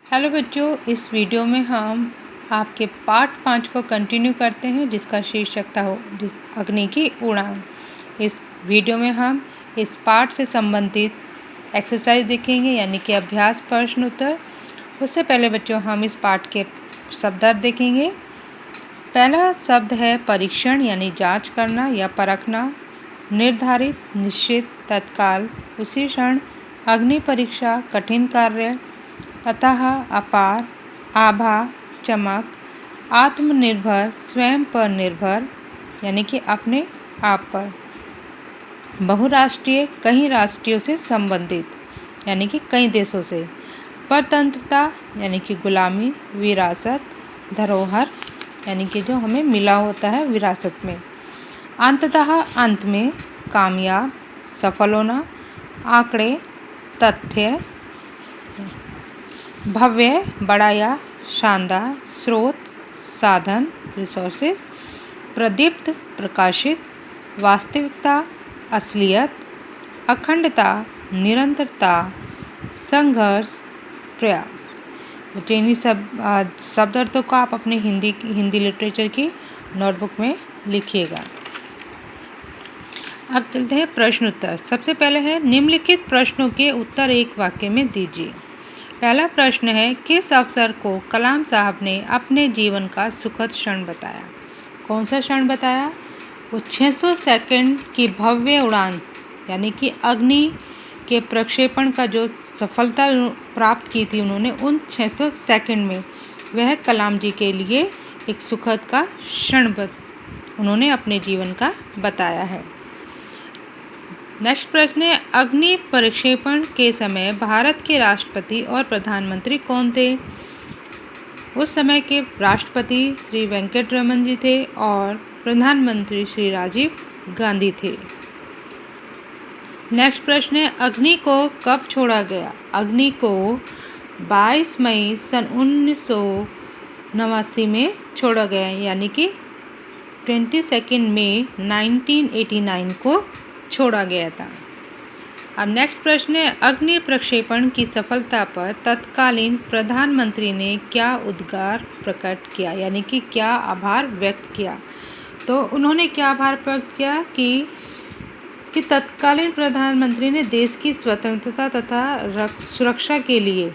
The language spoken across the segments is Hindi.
हेलो बच्चों, इस वीडियो में हम आपके पार्ट 5 को कंटिन्यू करते हैं जिसका शीर्षक था अग्नि की उड़ान। इस वीडियो में हम इस पार्ट से संबंधित एक्सरसाइज देखेंगे यानी कि अभ्यास प्रश्न उत्तर। उससे पहले बच्चों हम इस पार्ट के शब्दार्थ देखेंगे। पहला शब्द है परीक्षण यानी जांच करना या परखना। निर्धारित, निश्चित, तत्काल, उसी क्षण। अग्नि परीक्षा, कठिन कार्य। अतः, अपार, आभा, चमक। आत्मनिर्भर, स्वयं पर निर्भर यानी कि अपने आप पर। बहुराष्ट्रीय, कई राष्ट्रीयों से संबंधित यानी कि कई देशों से। परतंत्रता यानी कि गुलामी, विरासत, धरोहर यानी कि जो हमें मिला होता है विरासत में। अंततः, अंत में, कामयाब, सफल होना। आंकड़े, तथ्य। भव्य, बड़ा या शानदार। स्रोत, साधन, रिसोर्सेज। प्रदीप्त, प्रकाशित। वास्तविकता, असलियत। अखंडता, निरंतरता। संघर्ष, प्रयास। इन्हीं शब्द अर्थों को आप अपने हिंदी लिटरेचर की नोटबुक में लिखिएगा। अब चलते हैं प्रश्न उत्तर। सबसे पहले है निम्नलिखित प्रश्नों के उत्तर एक वाक्य में दीजिए। पहला प्रश्न है, किस अफसर को कलाम साहब ने अपने जीवन का सुखद क्षण बताया? कौन सा क्षण बताया? वो 600 सेकंड की भव्य उड़ान यानी कि अग्नि के प्रक्षेपण का जो सफलता प्राप्त की थी उन्होंने, उन 600 सेकंड में वह कलाम जी के लिए एक सुखद का क्षण उन्होंने अपने जीवन का बताया है। नेक्स्ट प्रश्न है, अग्नि प्रक्षेपण के समय भारत के राष्ट्रपति और प्रधानमंत्री कौन थे? उस समय के राष्ट्रपति श्री वेंकटरमन जी थे और प्रधानमंत्री श्री राजीव गांधी थे। नेक्स्ट प्रश्न है, अग्नि को कब छोड़ा गया? अग्नि को 22 मई सन 1989 में छोड़ा गया यानी कि 22 मई 1989 को छोड़ा गया था। अब नेक्स्ट प्रश्न है, अग्नि प्रक्षेपण की सफलता पर तत्कालीन प्रधानमंत्री ने क्या उद्गार प्रकट किया यानी कि क्या आभार व्यक्त किया? तो उन्होंने क्या आभार व्यक्त किया कि तत्कालीन प्रधानमंत्री ने देश की स्वतंत्रता तथा सुरक्षा के लिए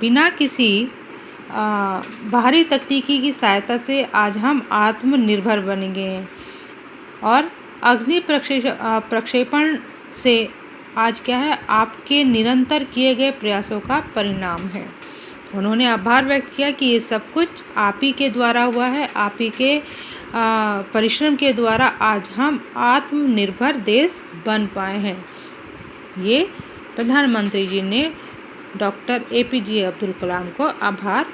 बिना किसी बाहरी तकनीकी की सहायता से आज हम आत्मनिर्भर बन गए हैं और अग्नि प्रक्षेपण से आज क्या है, आपके निरंतर किए गए प्रयासों का परिणाम है। उन्होंने आभार व्यक्त किया कि ये सब कुछ आप ही के द्वारा हुआ है, आप ही के परिश्रम के द्वारा आज हम आत्मनिर्भर देश बन पाए हैं। ये प्रधानमंत्री जी ने डॉक्टर APJ अब्दुल कलाम को आभार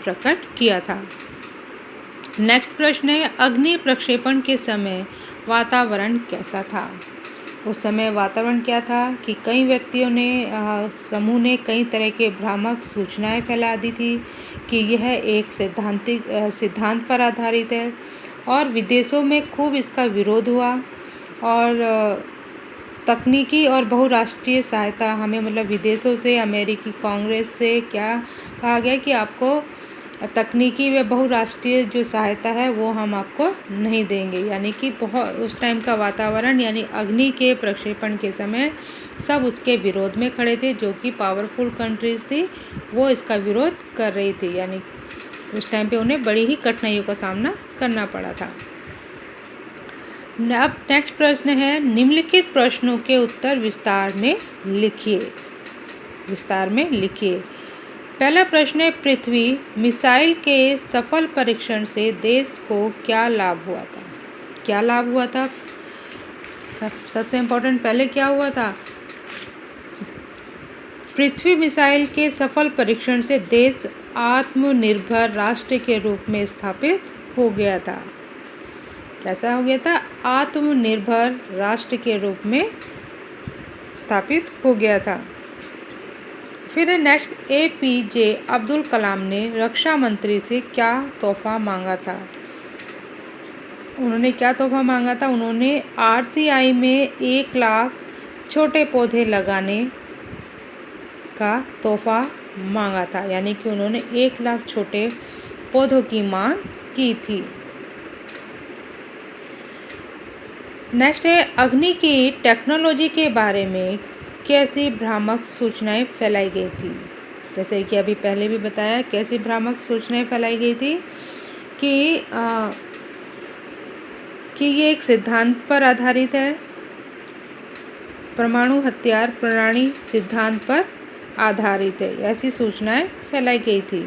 प्रकट किया था। नेक्स्ट प्रश्न है, अग्नि प्रक्षेपण के समय वातावरण कैसा था? उस समय वातावरण क्या था कि कई व्यक्तियों ने समूह ने कई तरह के भ्रामक सूचनाएं फैला दी थी कि यह एक सिद्धांत पर आधारित है और विदेशों में खूब इसका विरोध हुआ और तकनीकी और बहुराष्ट्रीय सहायता हमें मतलब विदेशों से, अमेरिकी कांग्रेस से क्या कहा गया कि आपको तकनीकी व बहुराष्ट्रीय जो सहायता है वो हम आपको नहीं देंगे। यानी कि बहुत उस टाइम का वातावरण यानी अग्नि के प्रक्षेपण के समय सब उसके विरोध में खड़े थे। जो कि पावरफुल कंट्रीज थी वो इसका विरोध कर रही थी, यानी उस टाइम पे उन्हें बड़ी ही कठिनाइयों का सामना करना पड़ा था। अब नेक्स्ट प्रश्न है, निम्नलिखित प्रश्नों के उत्तर विस्तार में लिखिए। पहला प्रश्न है, पृथ्वी मिसाइल के सफल परीक्षण से देश को क्या लाभ हुआ था? क्या लाभ हुआ था? सबसे इम्पोर्टेंट पहले क्या हुआ था? पृथ्वी मिसाइल के सफल परीक्षण से देश आत्मनिर्भर राष्ट्र के रूप में स्थापित हो गया था। कैसा हो गया था? आत्मनिर्भर राष्ट्र के रूप में स्थापित हो गया था। फिर नेक्स्ट, APJ अब्दुल कलाम ने रक्षा मंत्री से क्या तोहफा मांगा था? उन्होंने क्या तोहफा मांगा था? उन्होंने RCI में 1 लाख छोटे पौधे लगाने का तोहफा मांगा था, यानी कि उन्होंने 1 लाख छोटे पौधों की मांग की थी। नेक्स्ट है, अग्नि की टेक्नोलॉजी के बारे में कैसी भ्रामक सूचनाएं फैलाई गई थी। जैसे कि अभी पहले भी बताया, कैसी भ्रामक सूचनाएं फैलाई गई थी कि ये एक सिद्धांत पर आधारित है, परमाणु हथियार प्रणाली सिद्धांत पर आधारित है, ऐसी सूचनाएं फैलाई गई थी।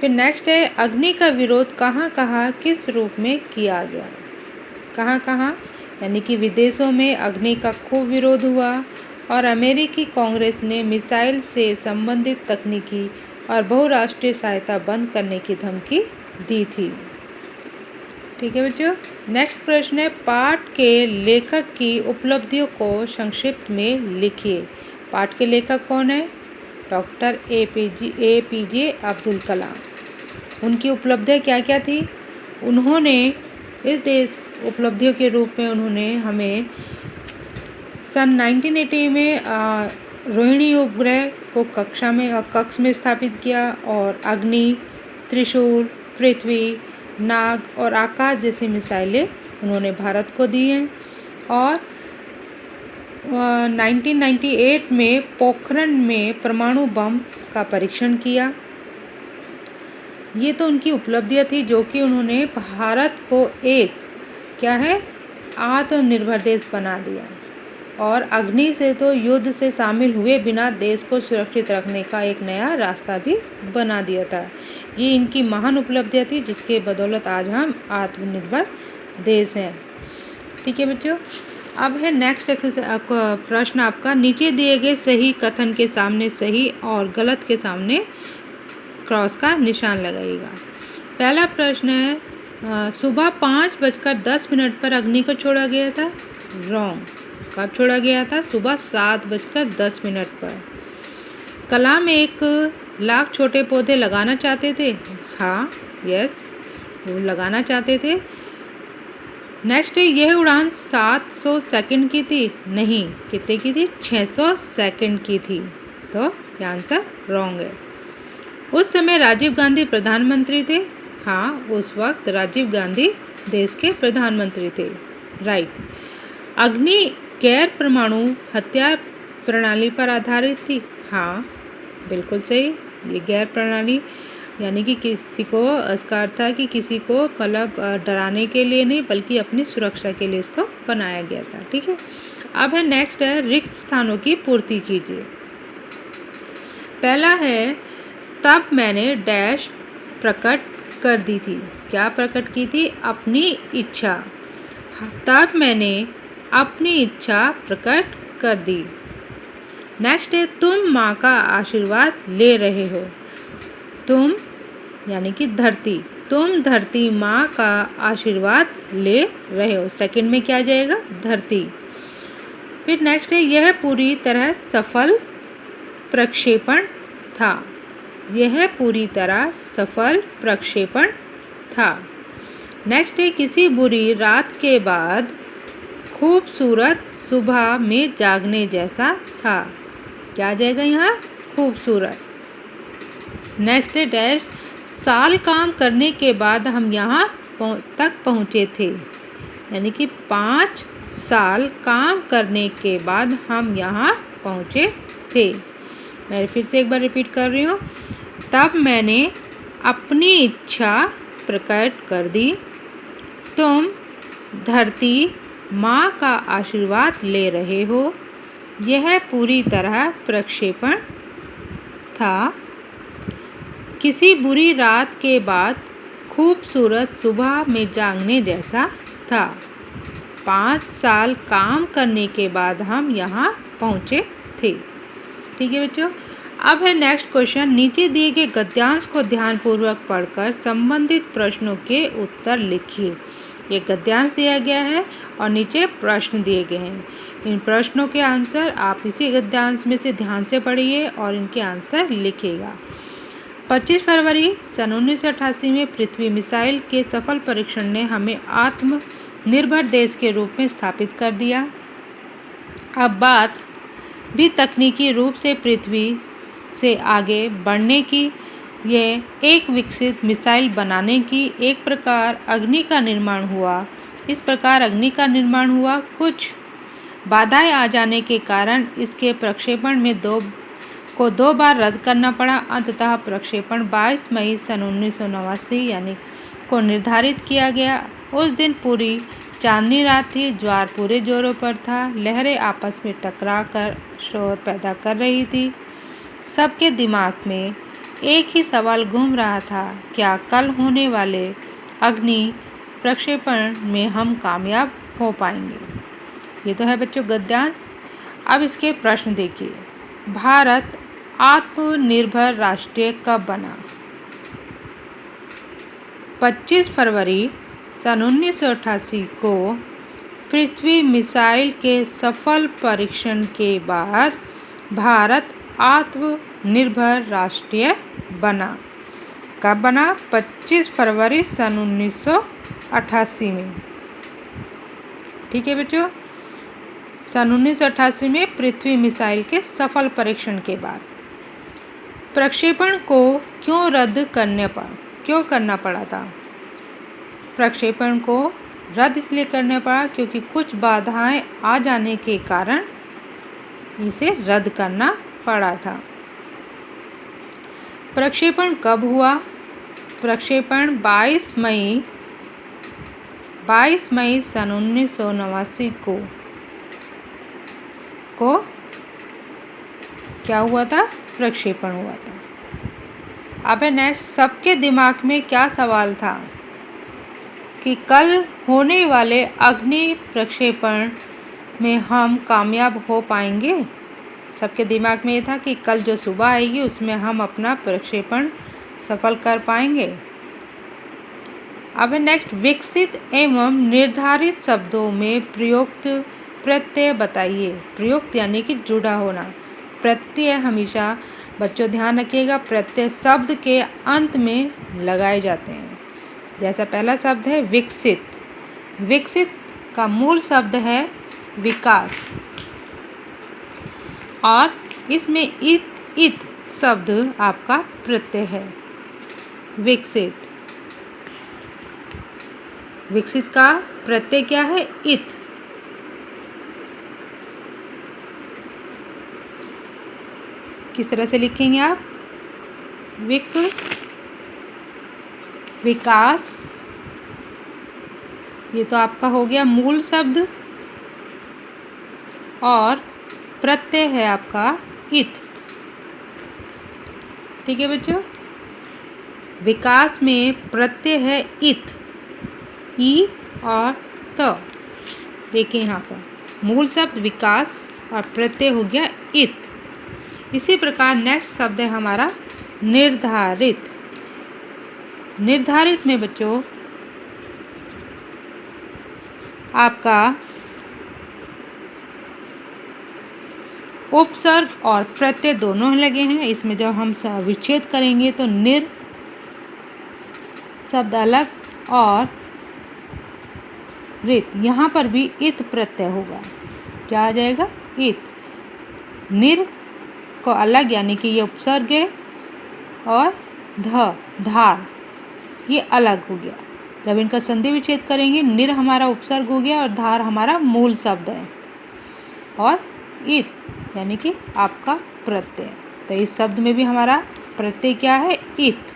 फिर नेक्स्ट है, अग्नि का विरोध कहाँ कहाँ किस रूप में किया गया। कहाँ कहाँ, यानी कि विदेशों में अग्नि का खूब विरोध हुआ और अमेरिकी कांग्रेस ने मिसाइल से संबंधित तकनीकी और बहुराष्ट्रीय सहायता बंद करने की धमकी दी थी। ठीक है बच्चों। नेक्स्ट प्रश्न है, पाठ के लेखक की उपलब्धियों को संक्षिप्त में लिखिए। पाठ के लेखक कौन है? Doctor APJ Abdul Kalam. उनकी उपलब्धियाँ क्या क्या थी? उन्होंने इस देश उपलब्धियों के रूप में उन्होंने हमें सन 1980 में रोहिणी उपग्रह को कक्ष में स्थापित किया और अग्नि, त्रिशूल, पृथ्वी, नाग और आकाश जैसी मिसाइलें उन्होंने भारत को दी हैं। और 1998 में पोखरण में परमाणु बम का परीक्षण किया। ये तो उनकी उपलब्धियाँ थी जो कि उन्होंने भारत को एक क्या है, आत्मनिर्भर देश बना दिया और अग्नि से तो युद्ध से शामिल हुए बिना देश को सुरक्षित रखने का एक नया रास्ता भी बना दिया था। ये इनकी महान उपलब्धियाँ थी जिसके बदौलत आज हम आत्मनिर्भर देश हैं। ठीक है बच्चों। अब है नेक्स्ट एक्सरसाइज प्रश्न आपका, नीचे दिए गए सही कथन के सामने सही और गलत के सामने क्रॉस का निशान लगाइएगा। पहला प्रश्न है, सुबह 5:10 पर अग्नि को छोड़ा गया था। रॉन्ग। कब छोड़ा गया था? सुबह 7:10 पर। कलाम 1 लाख छोटे पौधे लगाना चाहते थे। हाँ, यस, वो लगाना चाहते थे। नेक्स्ट है, यह उड़ान 700 सेकंड की थी। नहीं, कितने की थी? 600 सेकंड की थी। तो ये आंसर रॉन्ग है। उस समय राजीव गांधी प्रधानमंत्री थे। हाँ, उस वक्त राजीव गांधी देश के प्रधानमंत्री थे। राइट। अग्नि गैर परमाणु हथियार प्रणाली पर आधारित थी। हाँ, बिल्कुल सही। ये गैर प्रणाली यानी कि किसी को, इसका अर्थ था कि किसी को मतलब डराने के लिए नहीं बल्कि अपनी सुरक्षा के लिए इसको बनाया गया था। ठीक है। अब है नेक्स्ट है, रिक्त स्थानों की पूर्ति कीजिए। पहला है, तब मैंने डैश प्रकट कर दी थी। क्या प्रकट की थी? अपनी इच्छा। तब मैंने अपनी इच्छा प्रकट कर दी। नेक्स्ट है, तुम माँ का आशीर्वाद ले रहे हो। तुम यानी कि धरती, तुम धरती माँ का आशीर्वाद ले रहे हो। सेकंड में क्या जाएगा? धरती। फिर नेक्स्ट है, यह पूरी तरह सफल प्रक्षेपण था। यह पूरी तरह सफल प्रक्षेपण था। नेक्स्ट है, किसी बुरी रात के बाद खूबसूरत सुबह में जागने जैसा था। क्या जाएगा यहाँ? खूबसूरत। नेक्स्ट है, डैश साल काम करने के बाद हम यहाँ तक पहुँचे थे। यानी कि 5 साल काम करने के बाद हम यहाँ पहुँचे थे। मैं फिर से एक बार रिपीट कर रही हूँ। तब मैंने अपनी इच्छा प्रकट कर दी। तुम धरती माँ का आशीर्वाद ले रहे हो। यह पूरी तरह प्रक्षेपण था। किसी बुरी रात के बाद खूबसूरत सुबह में जागने जैसा था। 5 साल काम करने के बाद हम यहाँ पहुँचे थे। ठीक है बच्चों। अब है नेक्स्ट क्वेश्चन, नीचे दिए गए गद्यांश को ध्यानपूर्वक पढ़कर संबंधित प्रश्नों के उत्तर लिखिए। ये गद्यांश दिया गया है और नीचे प्रश्न दिए गए हैं। इन प्रश्नों के आंसर आप इसी गद्यांश में से ध्यान से पढ़िए और इनके आंसर लिखिएगा। 25 फरवरी सन 1988 में पृथ्वी मिसाइल के सफल परीक्षण ने हमें आत्मनिर्भर देश के रूप में स्थापित कर दिया। अब बात भी तकनीकी रूप से पृथ्वी से आगे बढ़ने की, यह एक विकसित मिसाइल बनाने की एक प्रकार अग्नि का निर्माण हुआ। इस प्रकार अग्नि का निर्माण हुआ। कुछ बाधाएं आ जाने के कारण इसके प्रक्षेपण में दो बार रद्द करना पड़ा। अंततः प्रक्षेपण 22 मई सन 1989 यानी को निर्धारित किया गया। उस दिन पूरी चांदनी रात थी। ज्वार पूरे जोरों पर था। लहरें आपस में टकरा कर शोर पैदा कर रही थी। सबके दिमाग में एक ही सवाल घूम रहा था, क्या कल होने वाले अग्नि प्रक्षेपण में हम कामयाब हो पाएंगे। ये तो है बच्चों गद्यांश। अब इसके प्रश्न देखिए। भारत आत्मनिर्भर राष्ट्र कब बना? 25 फरवरी सन 1988 को पृथ्वी मिसाइल के सफल परीक्षण के बाद भारत आत्मनिर्भर राष्ट्र बना। कब बना? 25 फरवरी सन 1988 में। ठीक है बच्चों, सन 1988 में पृथ्वी मिसाइल के सफल परीक्षण के बाद। प्रक्षेपण को क्यों करना पड़ा था? प्रक्षेपण को रद्द इसलिए करना पड़ा क्योंकि कुछ बाधाएं आ जाने के कारण इसे रद्द करना पड़ा था। प्रक्षेपण कब हुआ? प्रक्षेपण 22 मई सन 1989 को क्या हुआ था? प्रक्षेपण हुआ था। अब नेक्स्ट, सबके दिमाग में क्या सवाल था कि कल होने वाले अग्नि प्रक्षेपण में हम कामयाब हो पाएंगे। सबके दिमाग में ये था कि कल जो सुबह आएगी उसमें हम अपना प्रक्षेपण सफल कर पाएंगे। अब नेक्स्ट, विकसित एवं निर्धारित शब्दों में प्रयुक्त प्रत्यय बताइए। प्रयुक्त यानी कि जुड़ा होना। प्रत्यय हमेशा बच्चों ध्यान रखिएगा, प्रत्यय शब्द के अंत में लगाए जाते हैं। जैसा पहला शब्द है विकसित। विकसित का मूल शब्द है विकास और इसमें इत शब्द आपका प्रत्यय है। विकसित का प्रत्यय क्या है? इत। किस तरह से लिखेंगे आप? विकास, ये तो आपका हो गया मूल शब्द, और प्रत्यय है आपका इत। ठीक है बच्चों, विकास में प्रत्यय है इत, ई और त। देखिए यहाँ पर मूल शब्द विकास और प्रत्यय हो गया इत। इसी प्रकार नेक्स्ट शब्द है हमारा निर्धारित। निर्धारित में बच्चों आपका उपसर्ग और प्रत्यय दोनों लगे हैं। इसमें जब हम विच्छेद करेंगे तो निर शब्द अलग और रित, यहाँ पर भी इत प्रत्यय होगा। क्या आ जाएगा? इत। निर को अलग यानी कि ये उपसर्ग है और धार ये अलग हो गया। जब इनका संधि विच्छेद करेंगे निर हमारा उपसर्ग हो गया और धार हमारा मूल शब्द है और इत यानी कि आपका प्रत्यय। तो इस शब्द में भी हमारा प्रत्यय क्या है? इत।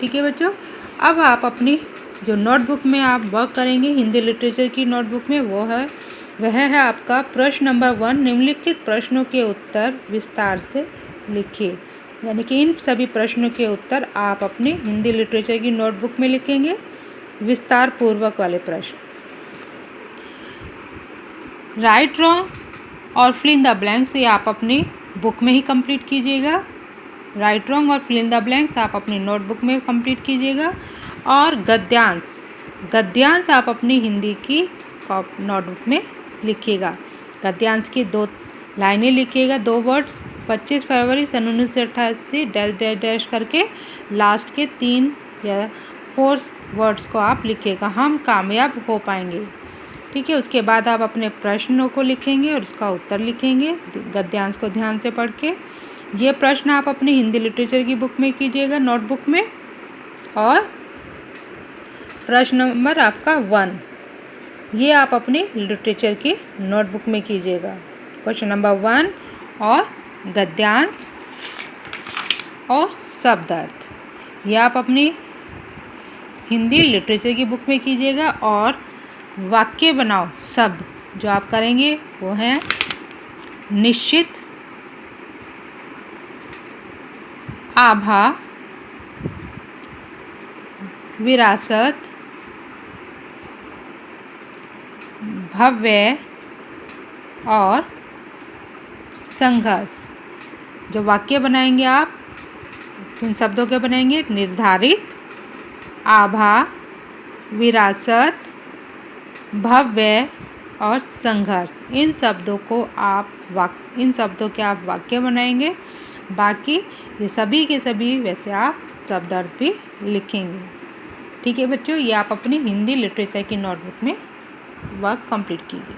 ठीक है बच्चों, अब आप अपनी जो नोटबुक में आप वर्क करेंगे हिंदी लिटरेचर की नोटबुक में वह है आपका प्रश्न नंबर 1। निम्नलिखित प्रश्नों के उत्तर विस्तार से लिखिए। यानी कि इन सभी प्रश्नों के उत्तर आप अपनी हिंदी लिटरेचर की नोटबुक में लिखेंगे, विस्तार पूर्वक वाले प्रश्न। राइट, रॉन्ग और फिल इन द ब्लैंक्स ये आप अपनी बुक में ही कंप्लीट कीजिएगा। राइट, रॉन्ग और फिल इन द ब्लैंक्स आप अपनी नोटबुक में कंप्लीट कीजिएगा। और गद्यांश आप अपनी हिंदी की नोटबुक में लिखिएगा। गद्यांश की 2 लाइनें लिखिएगा, 2 वर्ड्स। 25 फरवरी सन 1988 डैश डैश डैश करके लास्ट के 3 या 4 वर्ड्स को आप लिखिएगा। हम कामयाब हो पाएंगे। ठीक है। उसके बाद आप अपने प्रश्नों को लिखेंगे और उसका उत्तर लिखेंगे गद्यांश को ध्यान से पढ़ के। ये प्रश्न आप अपनी हिंदी लिटरेचर की बुक में कीजिएगा, नोटबुक में। और प्रश्न नंबर आपका 1 ये आप अपनी लिटरेचर की नोटबुक में कीजिएगा, क्वेश्चन नंबर 1। और गद्यांश और शब्दार्थ ये आप अपनी हिंदी लिटरेचर की बुक में कीजिएगा। और वाक्य बनाओ शब्द जो आप करेंगे वो हैं निश्चित, आभा, विरासत, भव्य और संघर्ष। जो वाक्य बनाएंगे आप इन शब्दों के बनाएंगे निर्धारित, आभा, विरासत, भव्य और संघर्ष। इन शब्दों के आप वाक्य बनाएंगे। बाकी ये सभी के सभी वैसे आप शब्दार्थ भी लिखेंगे। ठीक है बच्चों, ये आप अपनी हिंदी लिटरेचर की नोटबुक में वर्क कंप्लीट कीजिए।